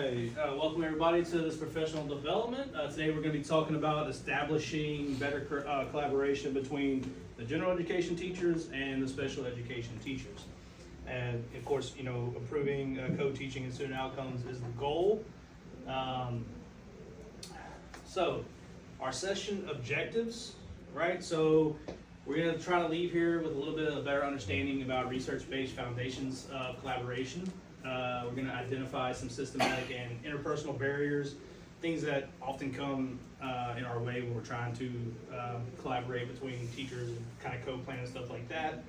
Welcome everybody to this professional development. Today we're going to be talking about establishing better collaboration between the general education teachers and the special education teachers. And of course, improving co-teaching and student outcomes is the goal. So our session objectives, right? So we're going to try to leave here with a little bit of a better understanding about research-based foundations of collaboration. We're going to identify some systematic and interpersonal barriers, things that often come in our way when we're trying to collaborate between teachers and kind of co-plan and stuff like that.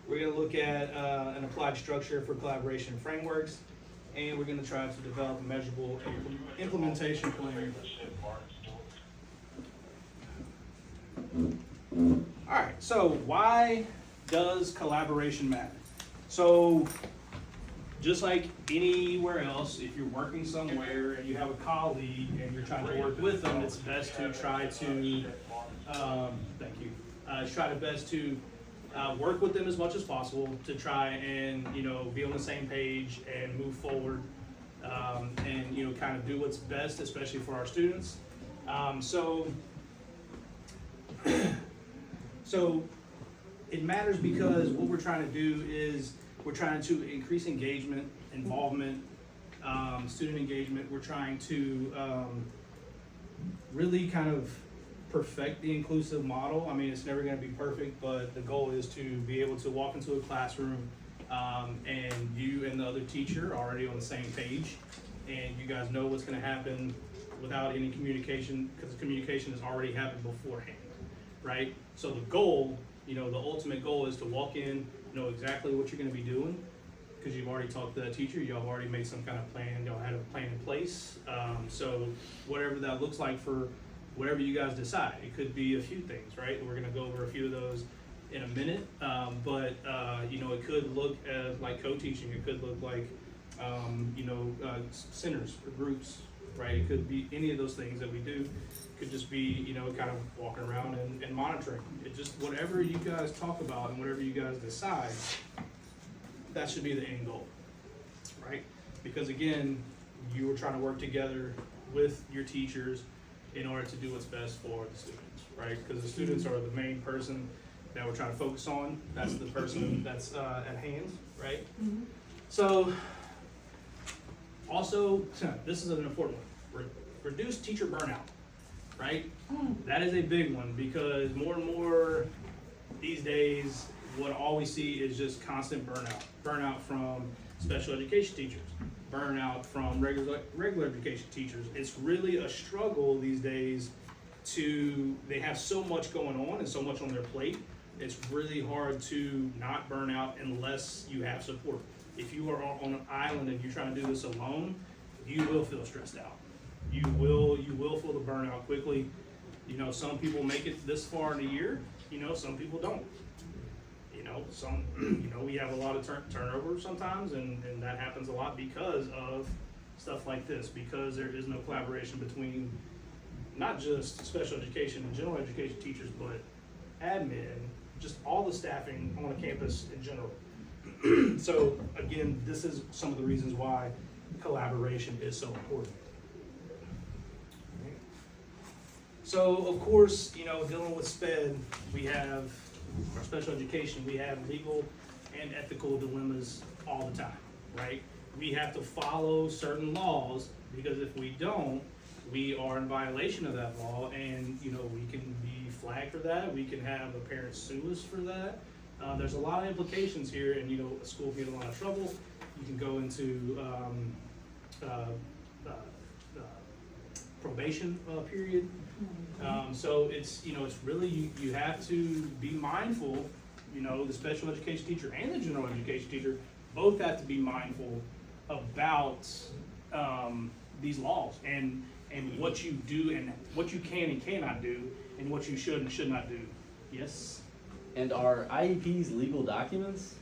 We're going to look at an applied structure for collaboration frameworks, and we're going to try to develop a measurable implementation plan. All right, so why does collaboration matter? So just like anywhere else, if you're working somewhere and you have a colleague and you're trying to work with them, it's best to try to, try to best to work with them as much as possible to try and, be on the same page and move forward and, kind of do what's best, especially for our students. So it matters because what we're trying to do is we're trying to increase engagement, involvement, student engagement. We're trying to really kind of perfect the inclusive model. I mean, it's never going to be perfect, but the goal is to be able to walk into a classroom and you and the other teacher are already on the same page, and you guys know what's going to happen without any communication, because the communication has already happened beforehand, right? So the goal, the ultimate goal is to walk in, know exactly what you're going to be doing, because you've already talked to that teacher, y'all have already made some kind of plan, y'all had a plan in place. So whatever that looks like for whatever you guys decide, it could be a few things, right? We're going to go over a few of those in a minute, but it could look like co-teaching, it could look like centers or groups, right? It could be any of those things that we do. Could just be, kind of walking around and monitoring. It just, whatever you guys talk about and whatever you guys decide, that should be the end goal, right? Because again, you are trying to work together with your teachers in order to do what's best for the students, right? Because the students are the main person that we're trying to focus on. That's the person that's at hand, right? Mm-hmm. So, also, this is an important one. Reduce teacher burnout. Right? That is a big one, because more and more these days, what all we see is just constant burnout. Burnout from special education teachers, burnout from regular education teachers. It's really a struggle these days they have so much going on and so much on their plate. It's really hard to not burn out unless you have support. If you are on an island and you're trying to do this alone, you will feel stressed out. You will feel the burnout quickly. Some people make it this far in a year. Some people don't. We have a lot of turnover sometimes, and that happens a lot because of stuff like this. Because there is no collaboration between not just special education and general education teachers, but admin, just all the staffing on a campus in general. So again, this is some of the reasons why collaboration is so important. So, of course, dealing with SPED, we have, our special education, we have legal and ethical dilemmas all the time, right? We have to follow certain laws, because if we don't, we are in violation of that law, and, we can be flagged for that, we can have a parent sue us for that. There's a lot of implications here, and, a school can get in a lot of trouble. You can go into probation period. So it's really, you have to be mindful, the special education teacher and the general education teacher both have to be mindful about these laws and what you do and what you can and cannot do and what you should and should not do. Yes? And are IEPs legal documents?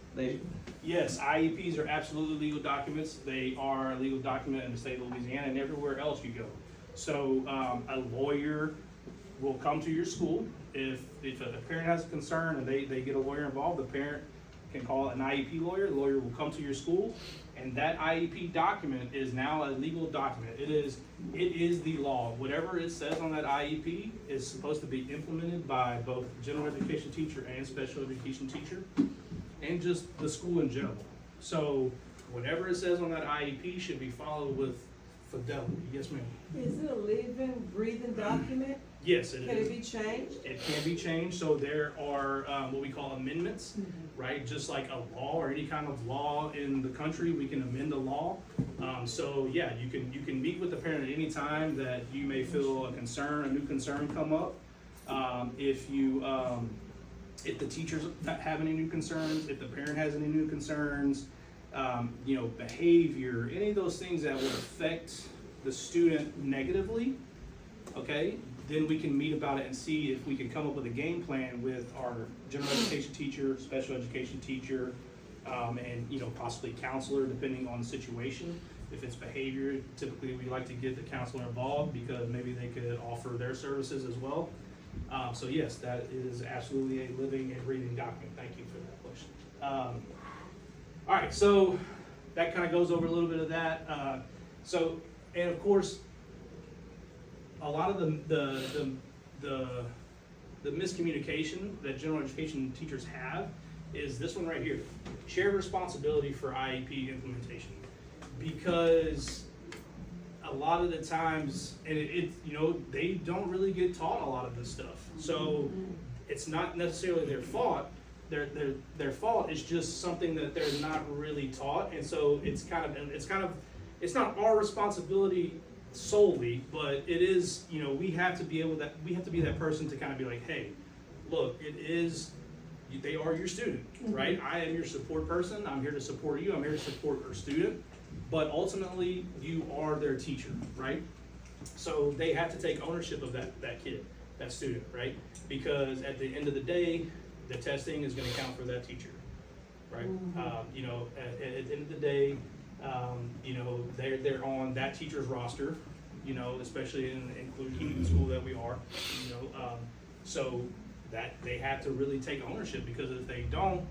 Yes, IEPs are absolutely legal documents. They are a legal document in the state of Louisiana and everywhere else you go. So a lawyer will come to your school if a parent has a concern and they get a lawyer involved. The parent can call an IEP lawyer. The lawyer will come to your school, and that IEP document is now a legal document. It is the law. Whatever it says on that IEP is supposed to be implemented by both general education teacher and special education teacher, and just the school in general. So whatever it says on that IEP should be followed with fidelity. Yes, ma'am. Is it a living, breathing document? Yes, it Can is. it be changed? It can be changed, so there are what we call amendments, right? Just like a law or any kind of law in the country, we can amend a law. So yeah, you can meet with the parent at any time that you may feel a new concern come up. If the teachers have any new concerns, if the parent has any new concerns, behavior, any of those things that would affect the student negatively, okay, then we can meet about it and see if we can come up with a game plan with our general education teacher, special education teacher, and possibly counselor, depending on the situation. If it's behavior, typically we like to get the counselor involved because maybe they could offer their services as well. So yes, that is absolutely a living and breathing document. Thank you for that question. All right, so that kind of goes over a little bit of that. And of course, a lot of the miscommunication that general education teachers have is this one right here: shared responsibility for IEP implementation. Because a lot of the times, and they don't really get taught a lot of this stuff. So it's not necessarily their fault. Their fault is just something that they're not really taught, and so it's not our responsibility solely, but it is, we have to be that person to kind of be like, hey, look, they are your student, right? I am your support person. I'm here to support you. I'm here to support our student, but ultimately you are their teacher, right? So they have to take ownership of that kid, that student, right? Because at the end of the day, the testing is going to count for that teacher, right? At the end of the day, they're on that teacher's roster, especially including the school that we are, so that they have to really take ownership, because if they don't,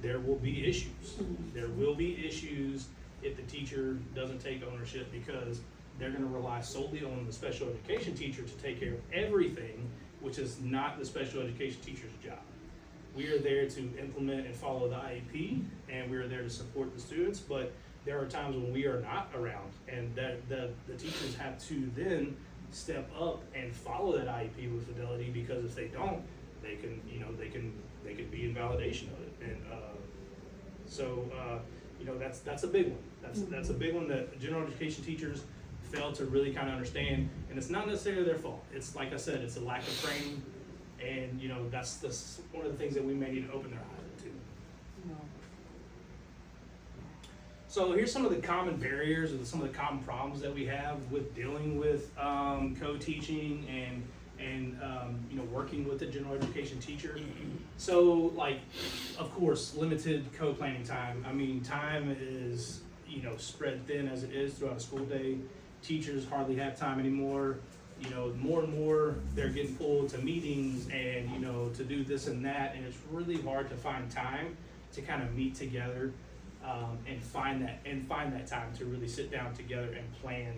there will be issues. There will be issues if the teacher doesn't take ownership, because they're going to rely solely on the special education teacher to take care of everything, which is not the special education teacher's job. We are there to implement and follow the IEP, and we are there to support the students, but there are times when we are not around, and that the teachers have to then step up and follow that IEP with fidelity, because if they don't, they can be in validation of it. And that's a big one. That's a big one that general education teachers fail to really kind of understand, and it's not necessarily their fault. It's, like I said, it's a lack of training, and that's one of the things that we may need to open their eyes to. So here's some of the common barriers or some of the common problems that we have with dealing with co-teaching and working with the general education teacher. So, of course, limited co-planning time. I mean, time is spread thin as it is throughout a school day. Teachers hardly have time anymore. More and more they're getting pulled to meetings and to do this and that, and it's really hard to find time to kind of meet together. And find that time to really sit down together and plan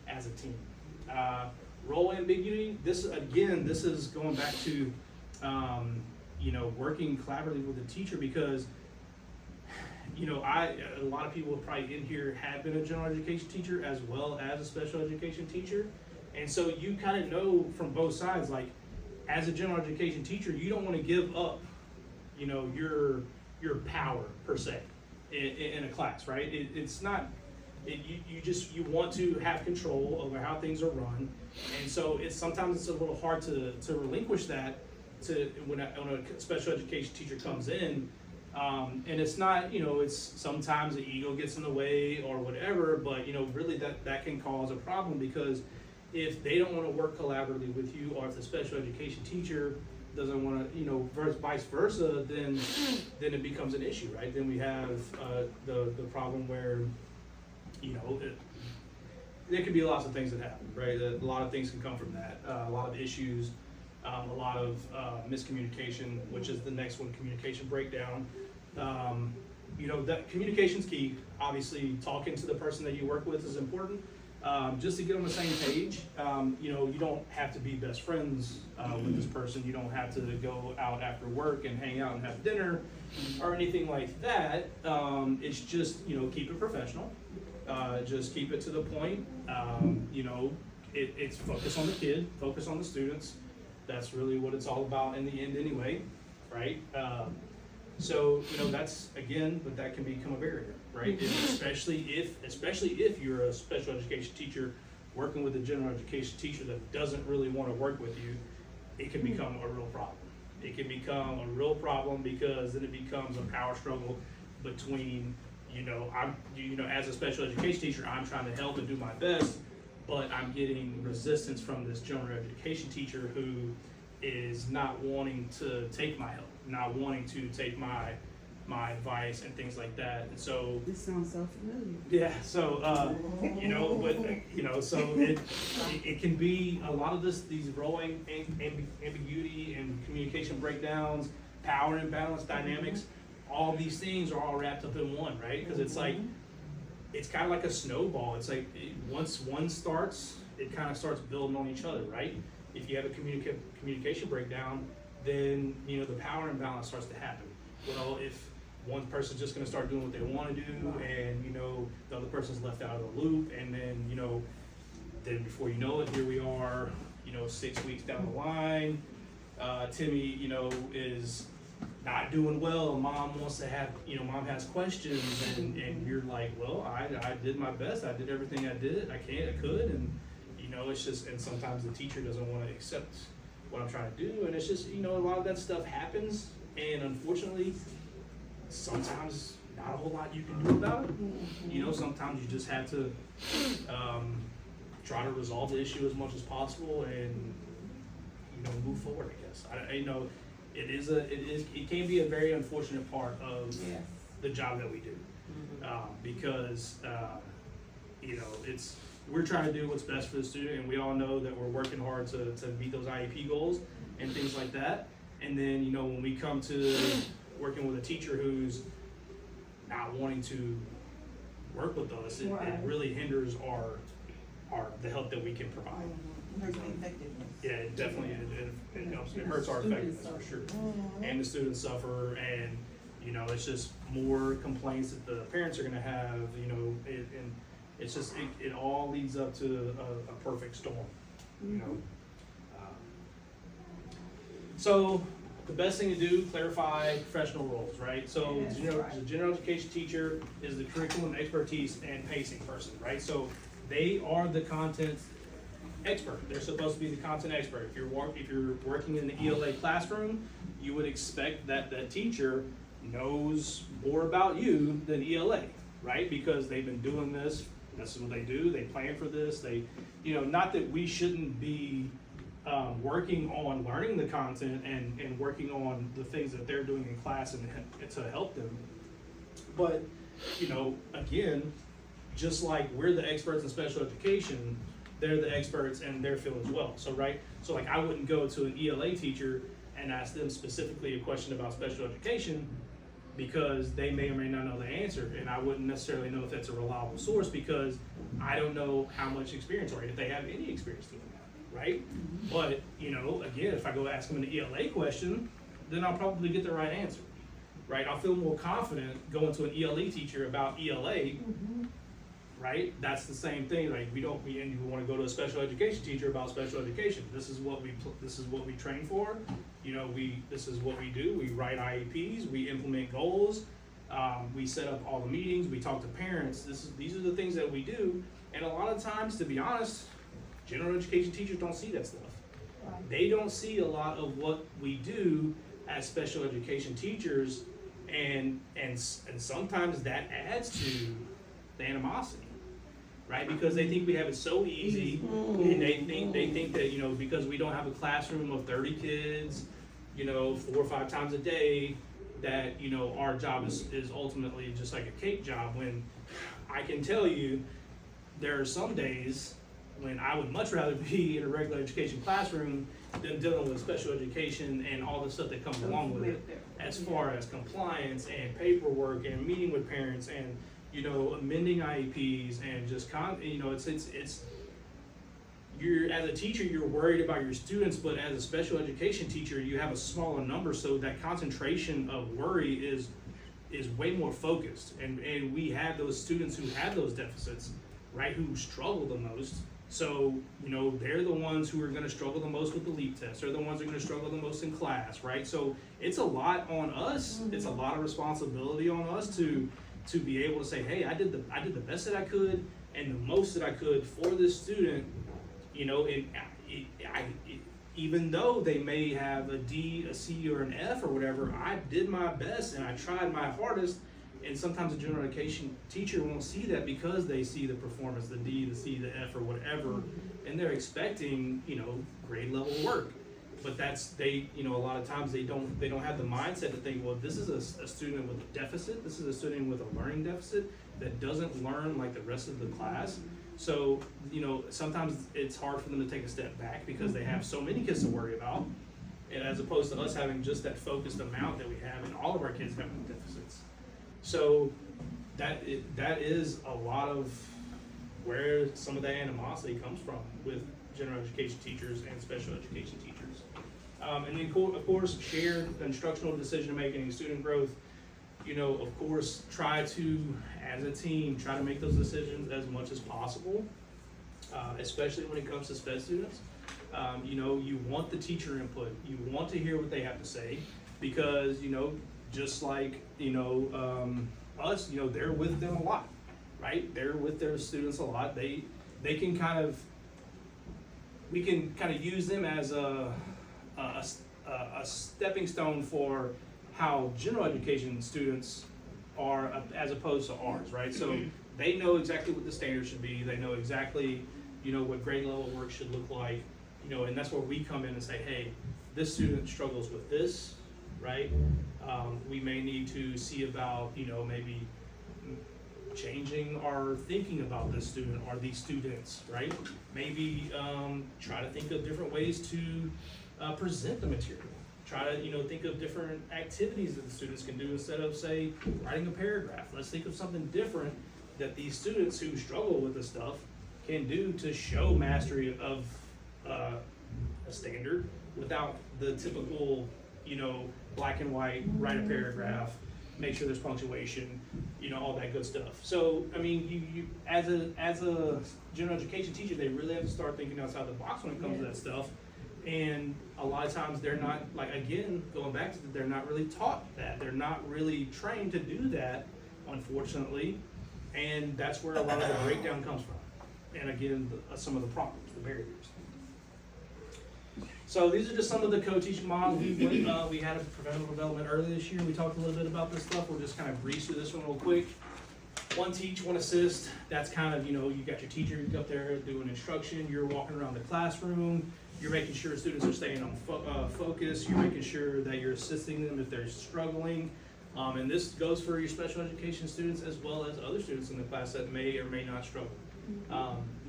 as a team. Role ambiguity. This is going back to working collaboratively with the teacher, because a lot of people probably in here have been a general education teacher as well as a special education teacher, and so you kind of know from both sides. Like, as a general education teacher, you don't want to give up your power per se in a class, right? It's not, you want to have control over how things are run, and so sometimes it's a little hard to relinquish that when a special education teacher comes in, and it's not, it's sometimes the ego gets in the way or whatever, but really that can cause a problem, because if they don't want to work collaboratively with you, or if the special education teacher doesn't want to, vice versa, then it becomes an issue, right? Then we have the problem where, there could be lots of things that happen, right? A lot of things can come from that. A lot of issues, a lot of miscommunication, which is the next one, communication breakdown. You know, that communication's key. Obviously, talking to the person that you work with is important. Just to get on the same page, you know, you don't have to be best friends with this person. You don't have to go out after work and hang out and have dinner or anything like that. It's just, you know, keep it professional. Just keep it to the point. You know, it's focus on the kid, focus on the students. That's really what it's all about in the end anyway, right? So, you know, that's, again, but that can become a barrier, right? Especially if you're a special education teacher working with a general education teacher that doesn't really want to work with you, it can become a real problem. It can become a real problem because then it becomes a power struggle between, you know, as a special education teacher, I'm trying to help and do my best, but I'm getting resistance from this general education teacher who is not wanting to take my help, not wanting to take my advice and things like that. And so, This sounds so familiar. yeah, so, you know, but, you know, so it can be a lot of these growing ambiguity and communication breakdowns, power imbalance dynamics, all these things are all wrapped up in one, right? Because it's like, it's kind of like a snowball. It's like, once one starts, it kind of starts building on each other, right? If you have a communication breakdown, then, you know, the power imbalance starts to happen. Well, if one person's just gonna start doing what they wanna do, and, you know, the other person's left out of the loop, and then, you know, then before you know it, here we are, you know, 6 weeks down the line, Timmy, you know, is not doing well, and mom wants to have, you know, mom has questions, and you're like, well, I did my best, I did everything I could, and, you know, it's just, and sometimes the teacher doesn't wanna accept what I'm trying to do, and it's just, you know, a lot of that stuff happens, and unfortunately, sometimes not a whole lot you can do about it. You know, sometimes you just have to try to resolve the issue as much as possible and, you know, move forward, I guess. You know, it can be a very unfortunate part of Yes. the job that we do. Because, you know, we're trying to do what's best for the student, and we all know that we're working hard to meet those IEP goals and things like that. And then, you know, when we come to working with a teacher who's not wanting to work with us, it really hinders the help that we can provide. Hurts the effectiveness. Yeah, it definitely, it hurts our effectiveness for sure. And the students suffer, and, you know, it's just more complaints that the parents are gonna have, you know, and it's just, it all leads up to a perfect storm, you know? So, the best thing to do, clarify professional roles, right? So, Yes, the general education teacher is the curriculum expertise and pacing person, right? So, they are the content expert. They're supposed to be the content expert. If you're working in the ELA classroom, you would expect that the teacher knows more about you than ELA, right? Because they've been doing this. This is what they do. They plan for this. They, you know, not that we shouldn't be working on learning the content and working on the things that they're doing in class and to help them. But, you know, again, just like we're the experts in special education, they're the experts in their field as well. So, right? So, like, I wouldn't go to an ELA teacher and ask them specifically a question about special education because they may or may not know the answer, and I wouldn't necessarily know if that's a reliable source because I don't know how much experience or if they have any experience doing that, right? But, you know, again, if I go ask them an ELA question, then I'll probably get the right answer, right? I'll feel more confident going to an ELA teacher about ELA, right? That's the same thing. Like and you want to go to a special education teacher about special education. This is what we train for. You know, this is what we do. We write IEPs. We implement goals. We set up all the meetings. We talk to parents. These are the things that we do. And a lot of times, to be honest, general education teachers don't see that stuff. They don't see a lot of what we do as special education teachers, and sometimes that adds to the animosity. Right, because they think we have it so easy, and they think that, you know, because we don't have a classroom of 30 kids, you know, 4 or 5 times a day, that, you know, our job is ultimately just like a cake job. When I can tell you, there are some days when I would much rather be in a regular education classroom than dealing with special education and all the stuff that comes along with it, as far as compliance and paperwork and meeting with parents and, you know, amending IEPs and just you know, it's, you're, as a teacher, you're worried about your students, but as a special education teacher, you have a smaller number, so that concentration of worry is way more focused. And we have those students who have those deficits, right, who struggle the most. So, you know, they're the ones who are gonna struggle the most with the LEAP test. They're the ones who are gonna struggle the most in class, right? So it's a lot on us. It's a lot of responsibility on us to be able to say, hey, I did the best that I could and the most that I could for this student, you know, even though they may have a D, a C, or an F or whatever, I did my best and I tried my hardest. And sometimes a general education teacher won't see that because they see the performance, the D, the C, the F, or whatever, and they're expecting, you know, grade level work. But you know, a lot of times they don't have the mindset to think, well, this is a student with a deficit. This is a student with a learning deficit that doesn't learn like the rest of the class. So, you know, sometimes it's hard for them to take a step back because they have so many kids to worry about, and as opposed to us having just that focused amount that we have, and all of our kids having deficits. So that is a lot of where some of the animosity comes from with general education teachers and special education teachers. And then, of course, shared instructional decision-making and student growth. You know, of course, try to, as a team, try to make those decisions as much as possible, especially when it comes to SPED students. You know, you want the teacher input. You want to hear what they have to say because, you know, just like, you know, us, you know, they're with them a lot, right? They're with their students a lot. They can we can kind of use them as a stepping stone for how general education students are as opposed to ours, right? So they know exactly what the standards should be. They know exactly, you know, what grade level work should look like, you know, and that's where we come in and say, hey, this student struggles with this, right? We may need to see about, you know, maybe changing our thinking about this student or these students, right? Maybe try to think of different ways to present the material. Try to, you know, think of different activities that the students can do instead of, say, writing a paragraph. Let's think of something different that these students who struggle with this stuff can do to show mastery of a standard without the typical, you know, black and white, write a paragraph, make sure there's punctuation, you know, all that good stuff. So, I mean, you as a general education teacher, they really have to start thinking outside the box when it comes to that stuff. And a lot of times they're not, like, again, going back to they're not really taught that. They're not really trained to do that, unfortunately. And that's where a lot of the breakdown comes from. And again, some of the problems, the barriers. So these are just some of the co-teaching models. We had a professional development earlier this year. We talked a little bit about this stuff. We'll just kind of breeze through this one real quick. One teach, one assist. That's kind of, you know, you got your teacher up there doing instruction. You're walking around the classroom. You're making sure students are staying on focus. You're making sure that you're assisting them if they're struggling. And this goes for your special education students as well as other students in the class that may or may not struggle.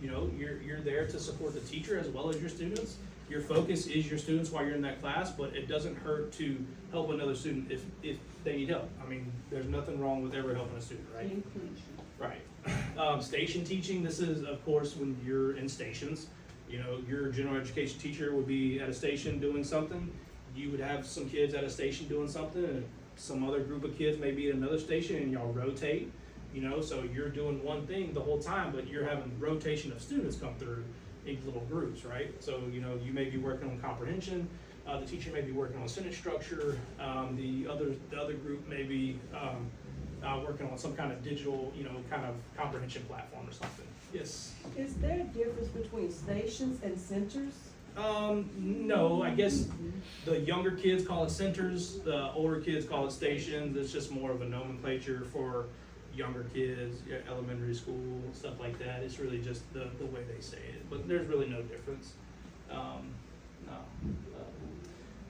You know, you're there to support the teacher as well as your students. Your focus is your students while you're in that class, but it doesn't hurt to help another student if they need help. I mean, there's nothing wrong with ever helping a student, right? Right. Station teaching, this is, of course, when you're in stations. You know, your general education teacher would be at a station doing something. You would have some kids at a station doing something, and some other group of kids may be at another station, and y'all rotate. You know, so you're doing one thing the whole time, but you're having rotation of students come through in little groups, right? So, you know, you may be working on comprehension, the teacher may be working on sentence structure, the other group may be working on some kind of digital, you know, kind of comprehension platform or something. Yes? Is there a difference between stations and centers? No, I guess the younger kids call it centers, the older kids call it stations. It's just more of a nomenclature for younger kids, elementary school, stuff like that. It's really just the way they say it, but there's really no difference.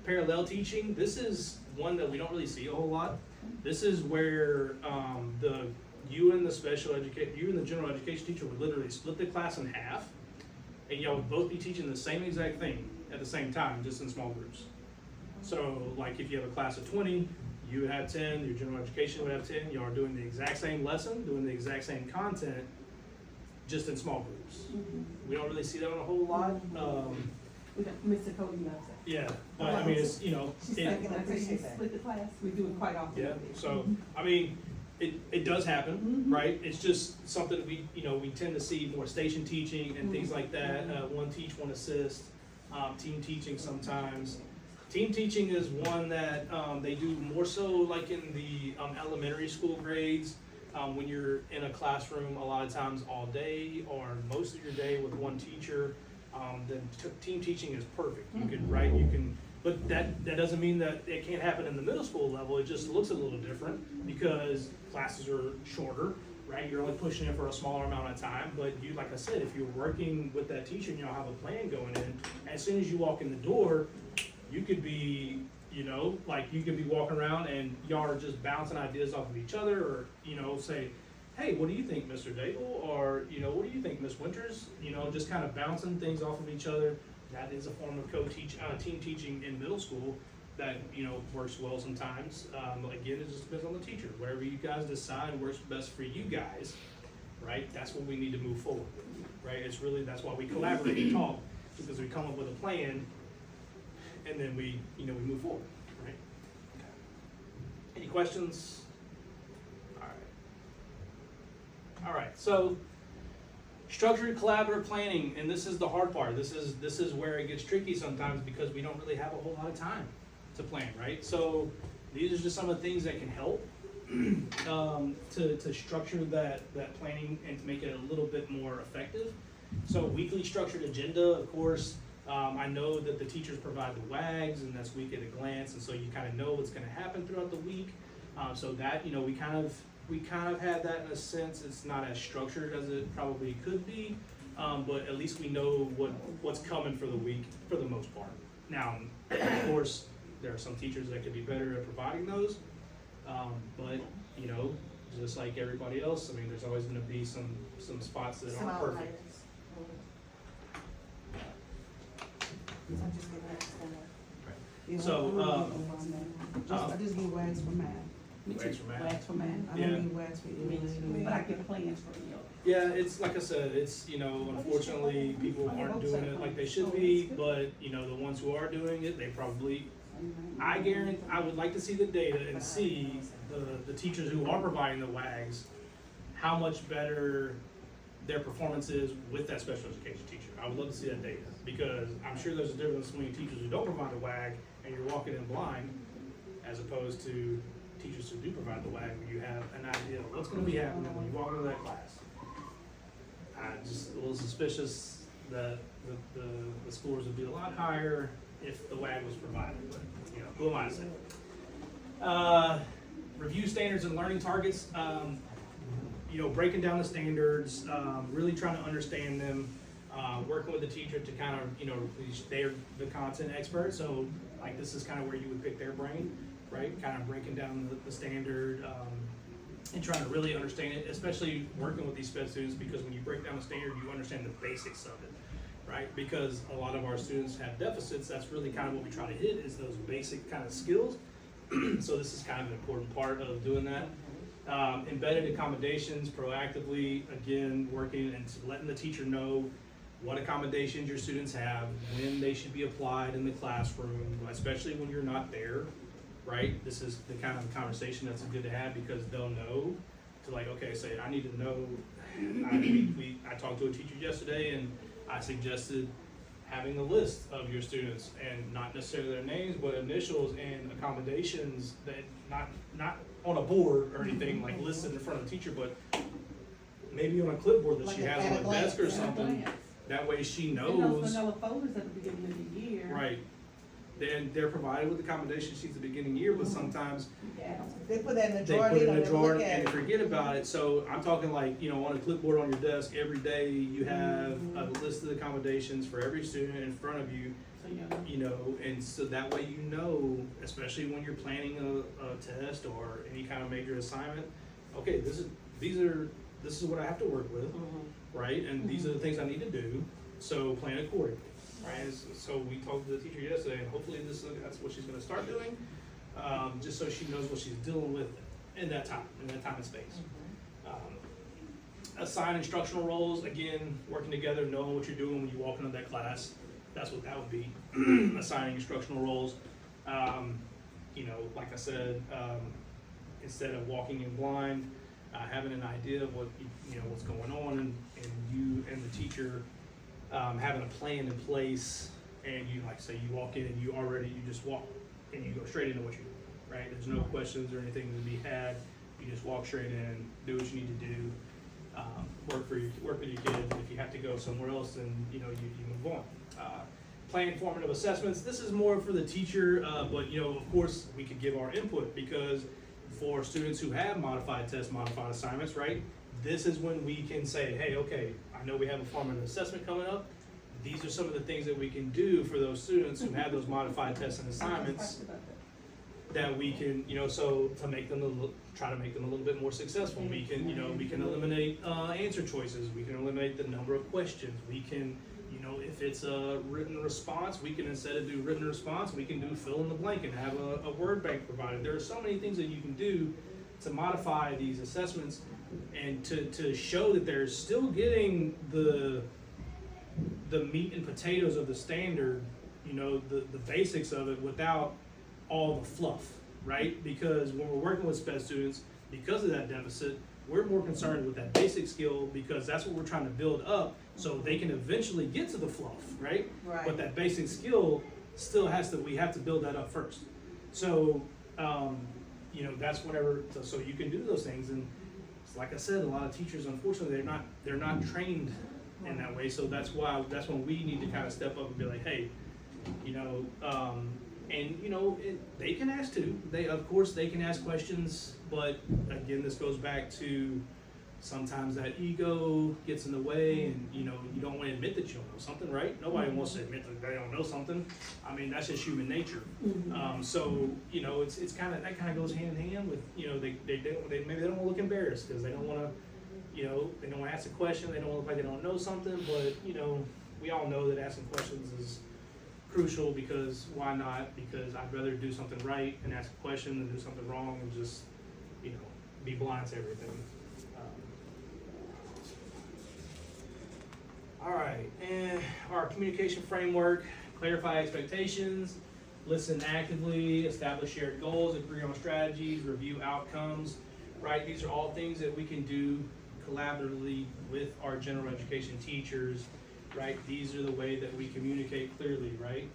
Parallel teaching, this is one that we don't really see a whole lot. This is where you and the general education teacher would literally split the class in half, and y'all would both be teaching the same exact thing at the same time, just in small groups. So like if you have a class of 20, you would have 10, your general education would have 10, y'all are doing the exact same lesson, doing the exact same content, just in small groups. We don't really see that on a whole lot. We got Mr. Cody knows that. Yeah, but I mean, it's, you know, She's it, thinking like you split the class, we do it quite often. yeah, so, I mean, it does happen, right? It's just something we tend to see more station teaching and things like that, one teach, one assist, team teaching sometimes. Team teaching is one that, they do more so like in the, elementary school grades, when you're in a classroom a lot of times all day or most of your day with one teacher, then team teaching is perfect. You can, right, but that doesn't mean that it can't happen in the middle school level. It just looks a little different because classes are shorter, right? You're only pushing it for a smaller amount of time, but you, like I said, if you're working with that teacher and y'all have a plan going in, as soon as you walk in the door, you could be, you could be walking around and y'all are just bouncing ideas off of each other, or, say, hey, what do you think, Mr. Daigle? Or, what do you think, Miss Winters? Just kind of bouncing things off of each other. That is a form of team teaching in middle school that, works well sometimes. Again, it just depends on the teacher. Whatever you guys decide works best for you guys, right? That's what we need to move forward with, right? It's really, that's why we collaborate and talk, because we come up with a plan and then we move forward, right? Okay. Any questions? All right, so structured collaborative planning, and this is the hard part. This is where it gets tricky sometimes because we don't really have a whole lot of time to plan, right? So these are just some of the things that can help to structure that planning and to make it a little bit more effective. So weekly structured agenda, of course. I know that the teachers provide the WAGs, and that's week at a glance, and so you kind of know what's going to happen throughout the week. So that, we kind of have that in a sense. It's not as structured as it probably could be, but at least we know what's coming for the week for the most part. Now, of course, there are some teachers that could be better at providing those, but just like everybody else, I mean, there's always going to be some spots that aren't perfect. So, I just get wax for mine. Wax for math. Wax for mine. I Yeah. don't need wax for you. But I get plans for you. Yeah, it's like I said, it's, unfortunately, people aren't doing it like they should be, but, the ones who are doing it, they probably, I would like to see the data and see the teachers who are providing the WAGs, how much better their performance is with that special education teacher. I would love to see that data, because I'm sure there's a difference between teachers who don't provide the WAG and you're walking in blind, as opposed to teachers who do provide the WAG, where you have an idea of what's gonna be happening when you walk into that class. I'm just a little suspicious that the scores would be a lot higher if the WAG was provided, but, who am I to say? Review standards and learning targets, breaking down the standards, really trying to understand them, working with the teacher to kind of, they're the content expert, so like this is kind of where you would pick their brain, right? Kind of breaking down the standard, and trying to really understand it, especially working with these sped students, because when you break down the standard, you understand the basics of it, right? Because a lot of our students have deficits. That's really kind of what we try to hit, is those basic kind of skills. So this is kind of an important part of doing that. Embedded accommodations, proactively, again, working and letting the teacher know what accommodations your students have, when they should be applied in the classroom, especially when you're not there, right? This is the kind of conversation that's good to have, because they'll know to, like, okay, say, I need to know. I talked to a teacher yesterday, and I suggested having a list of your students, and not necessarily their names, but initials and accommodations, that not on a board or anything, like listed in front of the teacher, but maybe on a clipboard that she has on the desk or something. That way she And those knows, vanilla folders at the beginning of the year. right? Then they're provided with accommodation sheets at the beginning of the year, but sometimes Yeah. They put that in the they drawer, put they it in don't a ever drawer look at and it. forget about it. So I'm talking like, on a clipboard on your desk, every day you have a list of accommodations for every student in front of you, So, and so that way especially when you're planning a test or any kind of major assignment, okay, this is what I have to work with, right? And these are the things I need to do. So plan accordingly, right? So we talked to the teacher yesterday, and hopefully that's what she's gonna start doing, just so she knows what she's dealing with in that time and space. Assign instructional roles, again, working together, knowing what you're doing when you walk into that class. That's what that would be, assigning instructional roles. Like I said, instead of walking in blind, having an idea of what, what's going on, and you and the teacher, having a plan in place, and you, like, say you walk in and you just walk, and you go straight into what you do, right? There's no questions or anything to be had, you just walk straight in, do what you need to do. Work with your kids. If you have to go somewhere else, then you move on. Plan formative assessments. This is more for the teacher, but of course we could give our input, because for students who have modified tests, modified assignments, right? This is when we can say, hey, okay, I know we have a formative assessment coming up. These are some of the things that we can do for those students who have those modified tests and assignments, that we can, so to make them try to make them a little bit more successful. We can, we can eliminate answer choices. We can eliminate the number of questions. We can, if it's a written response, we can, instead of do written response, we can do fill in the blank and have a word bank provided. There are so many things that you can do to modify these assessments, and to show that they're still getting the meat and potatoes of the standard, the basics of it, without all the fluff, right? Because when we're working with sped students, because of that deficit, we're more concerned with that basic skill, because that's what we're trying to build up, so they can eventually get to the fluff, right? Right. But that basic skill still we have to build that up first. So, that's whenever, so you can do those things. And like I said, a lot of teachers, unfortunately, they're not trained in that way. So that's when we need to kind of step up and be like, hey, they can ask too. Of course they can ask questions, but again, this goes back to sometimes that ego gets in the way, and you don't want to admit that you don't know something, right? Nobody wants to admit that they don't know something. I mean, that's just human nature. So it's kind of, that kind of goes hand in hand with maybe they don't want to look embarrassed, because they don't want to they don't want to ask a question. They don't want to look like they don't know something. But we all know that asking questions is crucial, because why not? Because I'd rather do something right and ask a question than do something wrong and just be blind to everything. All right, and our communication framework: clarify expectations, listen actively, establish shared goals, agree on strategies, review outcomes. Right, these are all things that we can do collaboratively with our general education teachers. Right, these are the way that we communicate clearly. Right,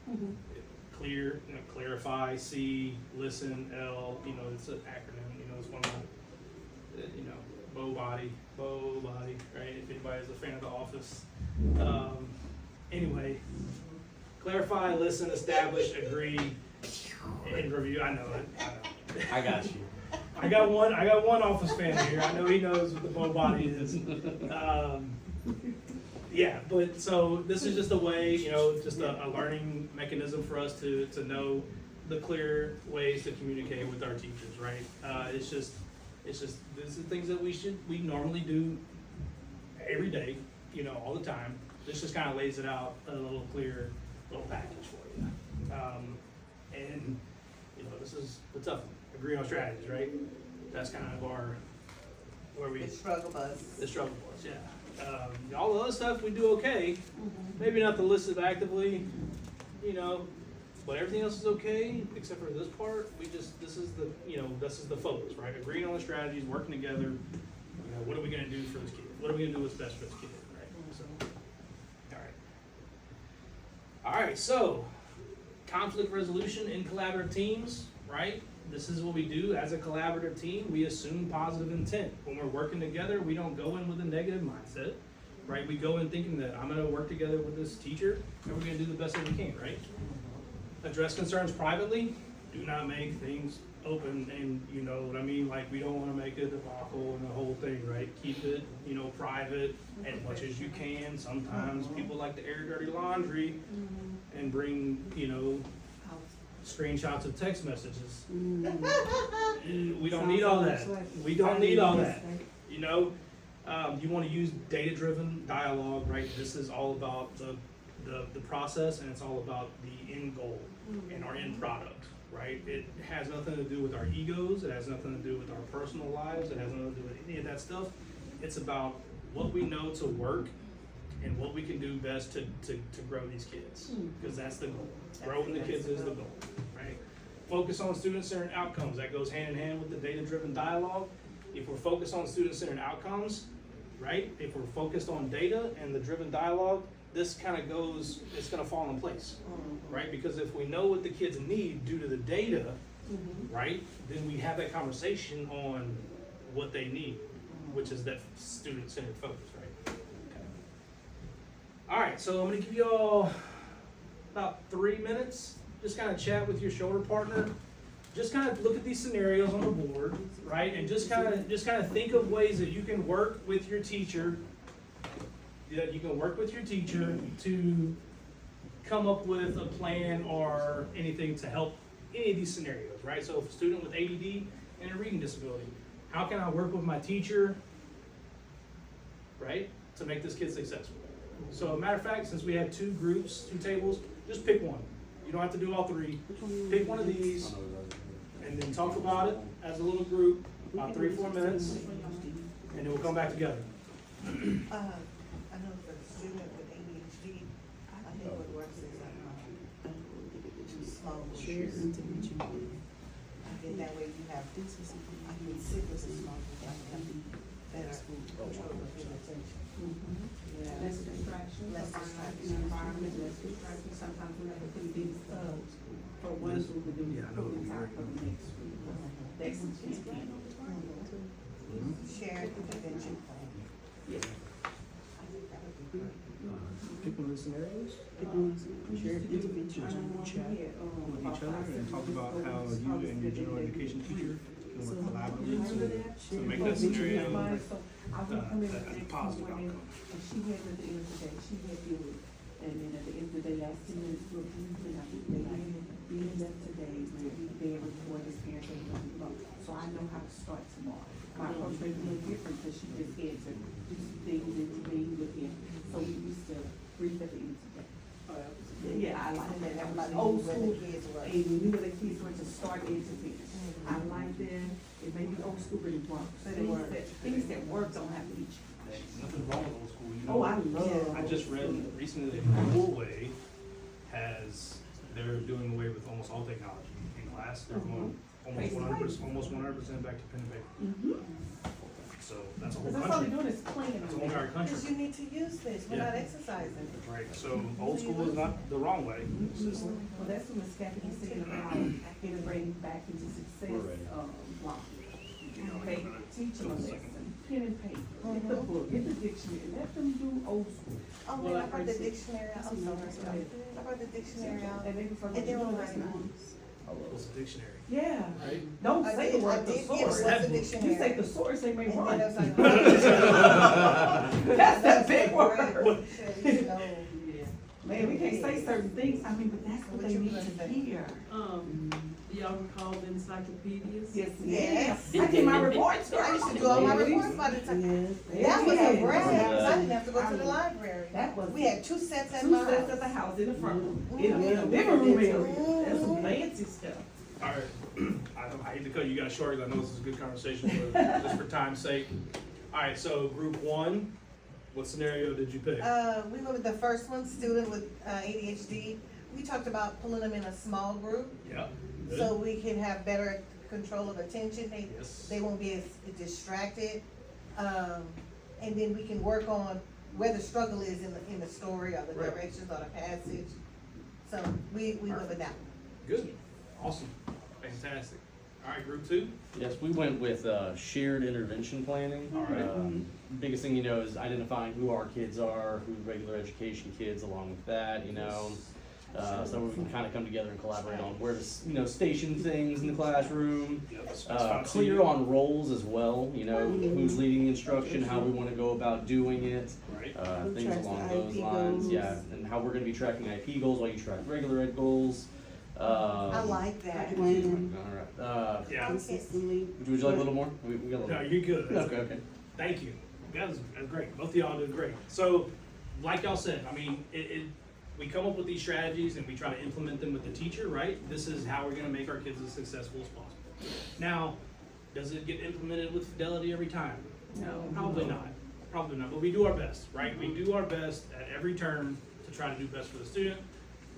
clear, clarify, C, listen, L. It's an acronym. It's one of the, BOBODY, right? If anybody's a fan of The Office. Anyway, clarify, listen, establish, agree, and review. I know it. I got you. I got one Office fan here. I know he knows what the BOBODY is. Yeah, but so this is just a way, just a learning mechanism for us to know the clear ways to communicate with our teachers, right? It's just these are things that we normally do every day, all the time. This just kind of lays it out in a little clear little package for you. And this is the tough one. Agree on strategies, right? That's kind of The struggle bus. the struggle bus, yeah. All the other stuff we do okay. Maybe not the list of actively, but everything else is okay except for this part. This is the focus, right? Agreeing on the strategies, working together. What are we going to do for this kid? What are we going to do what's best for this kid, right? So, all right. So, conflict resolution in collaborative teams, right? This is what we do as a collaborative team. We assume positive intent. When we're working together, we don't go in with a negative mindset, right? We go in thinking that I'm going to work together with this teacher and we're going to do the best that we can, right? Address concerns privately. Do not make things open, and you know what I mean? Like, we don't want to make a debacle and the whole thing, right? Keep it, private as much as you can. Sometimes people like to air dirty laundry and bring, screenshots of text messages. We don't need all that. We don't need all that. You want to use data-driven dialogue, right? This is all about the process, and it's all about the end goal and our end product, right? It has nothing to do with our egos. It has nothing to do with our personal lives. It has nothing to do with any of that stuff. It's about what we know to work and what we can do best to grow these kids, because that's the goal. Growing the kids is the goal, right? Focus on student-centered outcomes. That goes hand in hand with the data-driven dialogue. If we're focused on student-centered outcomes, right? If we're focused on data and the driven dialogue, this kind of goes, it's gonna fall in place, right? Because if we know what the kids need due to the data, right, then we have that conversation on what they need, which is that student-centered focus, right? Okay. All right, so I'm gonna give you all about 3 minutes, just kind of chat with your shoulder partner. Just kind of look at these scenarios on the board, right? And just kind of think of ways that you can work with your teacher. That you can work with your teacher to come up with a plan or anything to help any of these scenarios, right? So if a student with ADD and a reading disability, how can I work with my teacher, right, to make this kid successful? So a matter of fact, since we have 2 groups, 2 tables, just pick one. You don't have to do all 3. Pick one of these and then talk about it as a little group, about 3 or 4 minutes, and then we'll come back together. I know for the student with ADHD, I think what works is, small groups. I think that way you have, I mean, sit with a small group, I can better control of your attention. Yeah. Less distraction. Less distraction. The environment, less distraction. Sometimes we have to put things for one group and then we put it out for the next group. That's what you can. Shared intervention plan. Yeah. I think that would be good. Pick one of the scenarios. Shared interventions with each other and talk about how you and your general education teacher can work collaboratively to make that scenario a positive outcome. And she had at the end of the day, she had to do it. And then at the end of the day, last 10 minutes, we're and I think they being left today, maybe they report this parent, so I know how to start tomorrow. My approach may be a little different, because she just had to do some things and to be with him. So we used to brief at the end of the day. Yeah, I like that. That was old school. And we knew where the kids were to start and to finish. I like that. It may be old school, but it works. Things that work don't have to be changed. Nothing wrong with old school. You know, Oh, I love. I just read recently that Norway they're doing away with almost all technology in class. They're going almost 100% back to pen and paper. So that's a whole Because that's all country. they're doing is playing. That's a whole entire country. Because you need to use this, we're not exercising. Right, so old school is not the wrong way. It's just, Well, that's what Ms. Kathy said about integrating back into success, block. Okay, teach them a lesson, pen and paper, get the book, get the dictionary, let them do old school. Oh, Well, man, I like brought the I said- dictionary out, I'm sorry. I brought the dictionary out, And maybe for and they were the like, what's a dictionary, yeah, right? don't I say did, the I word did, thesaurus. yes, what's the You dictionary? say thesaurus, they may And then run. I was like, That's that big word. You should know. Man, we can't say certain things, I mean, but that's what they need to hear. Do y'all recall the encyclopedias? Yes, Yes. yes. I did my reports. I used to do all my reports by the time. That was a brand, I didn't have to go to the library. That was. We had 2 sets at Two my sets of the house. house in the front room, in the living room area, that's some fancy stuff. All right, I hate to cut you guys short, because I know this is a good conversation, but just for time's sake. All right, so group 1, what scenario did you pick? We went with the first one, student with ADHD. We talked about pulling them in a small group, Yeah. good. so we can have better control of attention. Yes. They won't be as distracted. And then we can work on where the struggle is in the story or the Right. directions or the passage. So we went with that one. Good, awesome, fantastic. All right, group 2? Yes, we went with shared intervention planning. All right. Biggest thing, is identifying who our kids are, who regular education kids along with that, so we can kind of come together and collaborate on where to, station things in the classroom. Yep. Clear on roles as well, who's leading the instruction, how we want to go about doing it, Right, things tracks along the those IEP lines, goals. yeah, and how we're gonna be tracking IP goals while you track regular ed goals. I like that. Plan Alright, yeah, consistently. would you like a little more? We got a no, little. you're good. That's Okay, good. okay. Thank you. That's great. Both of y'all did great. So, like y'all said, I mean, we come up with these strategies and we try to implement them with the teacher, right? This is how we're gonna make our kids as successful as possible. Now, does it get implemented with fidelity every time? No. Probably not. Probably not. But we do our best, right? We do our best at every turn to try to do best for the student.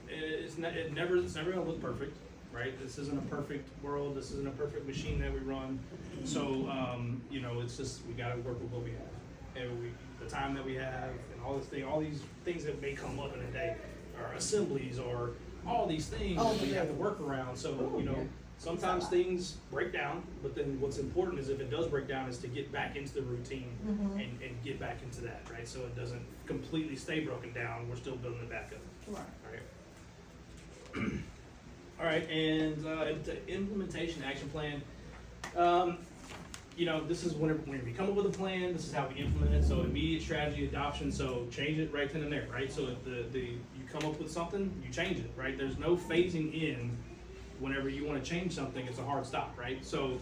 It's never gonna look perfect, right? This isn't a perfect world. This isn't a perfect machine that we run. So, you know, it's just, we gotta work with what we have. And the time that we have and all these things that may come up in a day, or assemblies, or all these things that we have to work around. So, you know, sometimes things break down, but then what's important is if it does break down is to get back into the routine and get back into that, right? So it doesn't completely stay broken down. We're still building it back up. Right. All right, and the implementation action plan. You know, this is whenever we come up with a plan, this is how we implement it. So immediate strategy adoption, so change it right then and there, right? So if you come up with something, you change it, right? There's no phasing in. Whenever you want to change something, it's a hard stop, right? So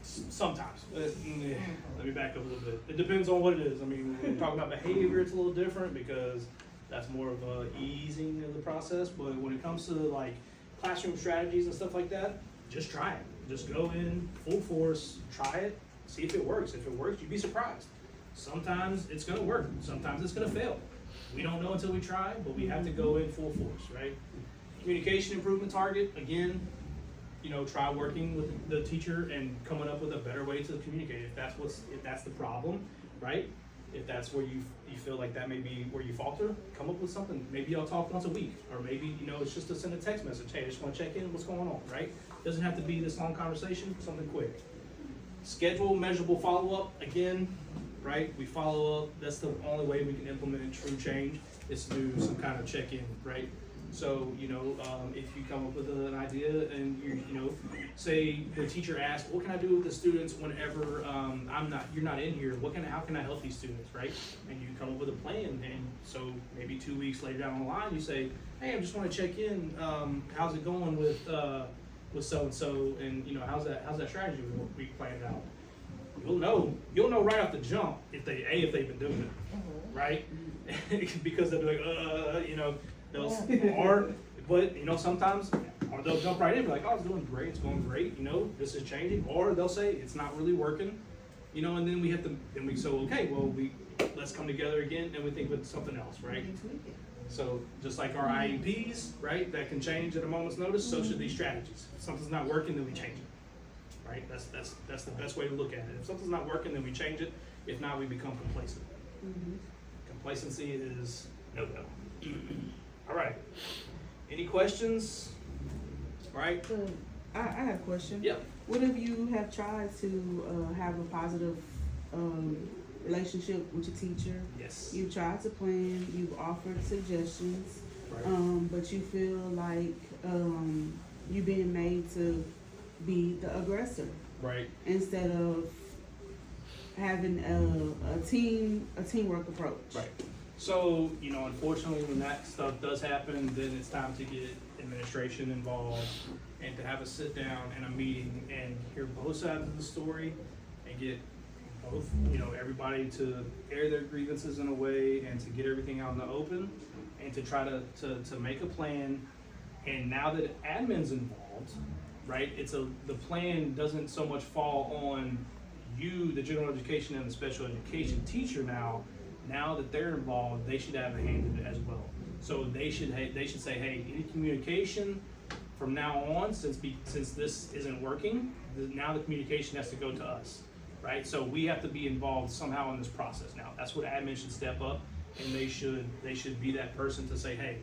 sometimes, let me back up a little bit. It depends on what it is. I mean, when we talk about behavior, it's a little different because that's more of a easing of the process. But when it comes to like classroom strategies and stuff like that, just try it. Just go in full force, try it, see if it works. If it works, you'd be surprised. Sometimes it's gonna work. Sometimes it's gonna fail. We don't know until we try, but we have to go in full force, right? Communication improvement target, again, you know, try working with the teacher and coming up with a better way to communicate. If that's the problem, right? If that's where you feel like that may be where you falter, come up with something. Maybe y'all talk once a week, or maybe, you know, it's just to send a text message. Hey, I just wanna check in, what's going on, right? Doesn't have to be this long conversation, something quick. Schedule measurable follow-up, again, right? We follow up, that's the only way we can implement true change, is to do some kind of check-in, right? So, you know, if you come up with an idea and you know, say the teacher asks, what can I do with the students whenever you're not in here? How can I help these students, right? And you come up with a plan, and so maybe 2 weeks later down the line, you say, hey, I just want to check in. How's it going with so and so, and you know, how's that strategy we planned out? You'll know right off the jump if they've been doing it, right? Because they'll be like, you know. But you know, sometimes, or they'll jump right in and be like, oh, it's doing great, it's going great, you know, this is changing, or they'll say it's not really working, you know, and then we say, okay, well, let's come together again and we think with something else, right? So just like our IEPs, right, that can change at a moment's notice, so should these strategies. If something's not working, then we change it, right? That's the best way to look at it. If something's not working, then we change it. If not, we become complacent. Complacency is no. All right. Any questions? All right. I have a question. Yep. What if you have tried to have a positive relationship with your teacher? Yes. You've tried to plan, you've offered suggestions, Right. but you feel like you're being made to be the aggressor Right. instead of having a teamwork approach. Right. So, you know, unfortunately, when that stuff does happen, then it's time to get administration involved and to have a sit down and a meeting and hear both sides of the story and get both, you know, everybody to air their grievances in a way and to get everything out in the open and to try to make a plan. And now that admin's involved, right, the plan doesn't so much fall on you, the general education and the special education teacher now that they're involved, they should have a hand in it as well. So they should say, hey, any communication from now on, since this isn't working, now the communication has to go to us, right? So we have to be involved somehow in this process now. That's what admin should step up, and they should be that person to say, hey,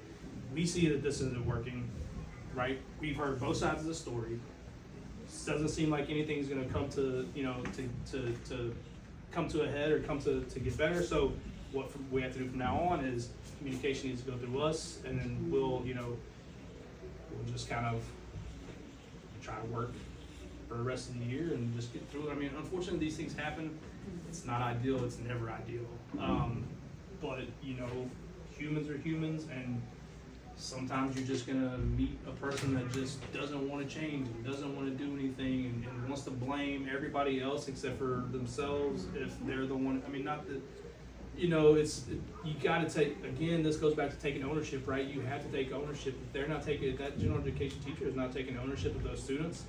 we see that this isn't working, right? We've heard both sides of the story. Doesn't seem like anything's gonna come to, you know, to come to a head or come to get better. So what we have to do from now on is communication needs to go through us, and then we'll just kind of try to work for the rest of the year and just get through it. I mean, unfortunately, these things happen. It's not ideal. It's never ideal. But you know, humans are humans, and Sometimes you're just gonna meet a person that just doesn't wanna change and doesn't wanna do anything and wants to blame everybody else except for themselves if they're the one, I mean, not that, you know, you gotta take, again, this goes back to taking ownership, right? You have to take ownership. If they're not taking, if that general education teacher is not taking ownership of those students,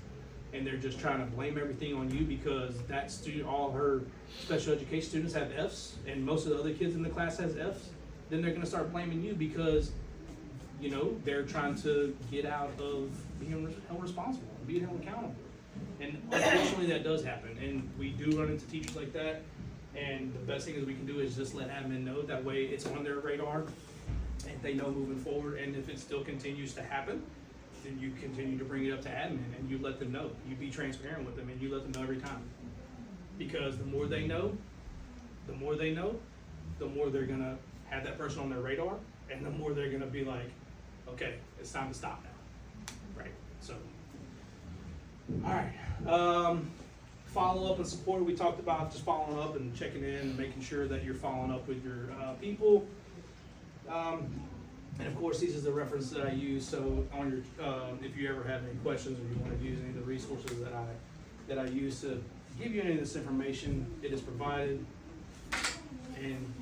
and they're just trying to blame everything on you because that student, all her special education students have Fs, and most of the other kids in the class has Fs, then they're gonna start blaming you because, you know, they're trying to get out of being held responsible, being held accountable. And unfortunately, that does happen, and we do run into teachers like that. And the best thing is we can do is just let admin know, that way it's on their radar, and they know moving forward, and if it still continues to happen, then you continue to bring it up to admin, and you let them know, you be transparent with them, and you let them know every time. Because the more they know, the more they're gonna have that person on their radar, and the more they're gonna be like, okay, it's time to stop now, right, so. Alright, follow up and support, we talked about just following up and checking in and making sure that you're following up with your people. And of course, these are the references that I use, so on your, if you ever have any questions or you wanna use any of the resources that I use to give you any of this information, it is provided. And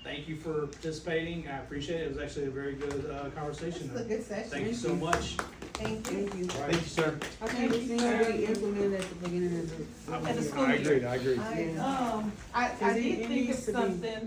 thank you for participating, I appreciate it, it was actually a very good, conversation. It's a good session. Thank you so much. Thank you. Thank you, sir. I think it's gonna be implemented at the beginning of the. I agree. Yeah. I Cause did it think of needs to be- something,